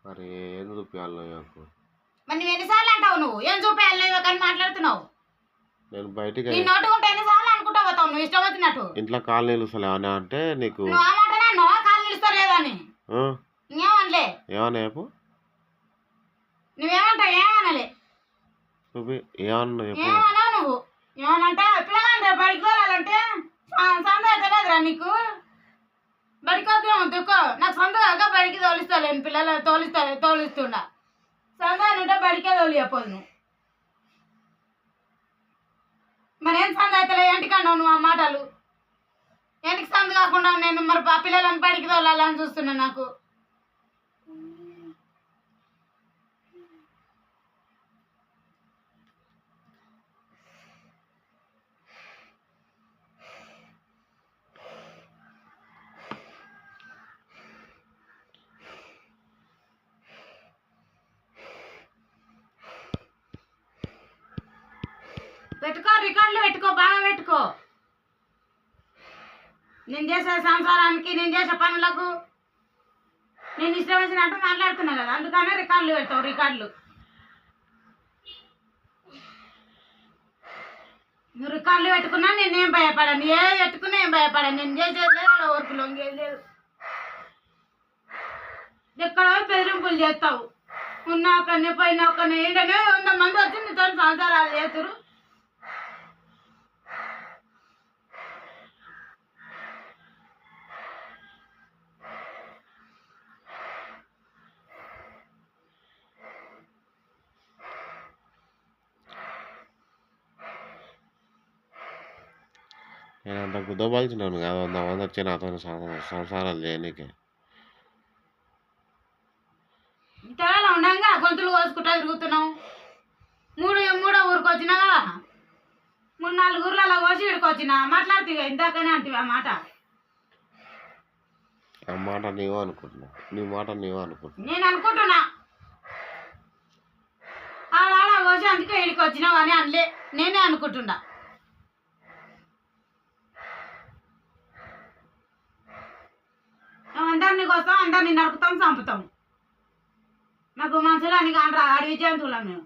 మరి ఏం చూపించాలి నాకు? మరి నువ్వు ఎన్నిసార్లు అంటావు? నువ్వు ఏం చూపేయాలి కానీ మాట్లాడుతున్నావు. నేను బయటికి నీ నోటు ఉంటే ఎన్నిసార్లు అనుకుంటా పోతావు నువ్వు ఇష్టం వచ్చినట్టు. ఇంట్లో కాలు నిలుస్తలే అని అంటే నీకు నువ్వు ఆ మాట నన్ను కాలు నిలుస్తలేదని ఇంకేమనలే. ఏమన్నా చెప్పు. నువ్వేమంటావు? ఏమనలే. ఏమన్నా చెప్పు. ఏమన్నావు నువ్వు? ఏమనంటే పిల్లగా బడికి వెళ్ళాలంటే సంద తెలియదురా నీకు. బడికి వద్దుకో నాకు సందగా బడికి తోలిస్తాలేను. పిల్లలు తోలిస్తుండా సంద అంటే బడికే తోలియపోదు. నువ్వు మరేం సంద అవుతలే ఏంటికన్నావు నువ్వు ఆ మాటలు? ఏంటికి సంద కాకుండా నేను మరి పిల్లలను బడికి తోలాలని చూస్తున్నా. నాకు పెట్టుకో, రికార్డులు పెట్టుకో, బాగా పెట్టుకో. నేను చేసే సంసారానికి నేను చేసే పనులకు నేను ఇష్టం వచ్చినట్టు మాట్లాడుతున్నా కదా, అందుకనే రికార్డులు పెడతావు. రికార్డులు నువ్వు రికార్డులు పెట్టుకున్నా నేనేం భయపడాను. ఏది పెట్టుకున్నా ఏం భయపడాను. నేను చేసేది ఆడ వర్కులో ఇంకేం లేదు. ఎక్కడో బెదిరింపులు చేస్తావు. ఉన్న ఒక్కరిని పోయిన ఒక్కరిని ఏంటనే 100 మంది వచ్చి నీతో సంసారాలు చేతురు. నేను అంత గుద్దబాల్చినాను కాదు 100 మంది వచ్చి నాతో సంసారాలు చేయనీకే. తెరలో ఉండగా గొంతులు కోసుకుంటా తిరుగుతున్నావు. మూడో ఊరికి వచ్చినా కదా, 3-4 ఊర్లలో కోసి ఇక్కడికి వచ్చినా మాట్లాడుతీగా. ఇందాకనే అంటే ఆ మాట నీవో అనుకుంటున్నా. నీ మాట నీవో అనుకుంటున్నా. నేను అనుకుంటున్నా ఆడ కోసి అందుకే ఇక్కడికి వచ్చినావు అని అనలే. నేనే అనుకుంటున్నా. అందరినీ కోస్తాం, అందరినీ నరుకుతాం, చంపుతాం. నాకు మనుషులు అని కానరా, అడవి జంతువులం మేము.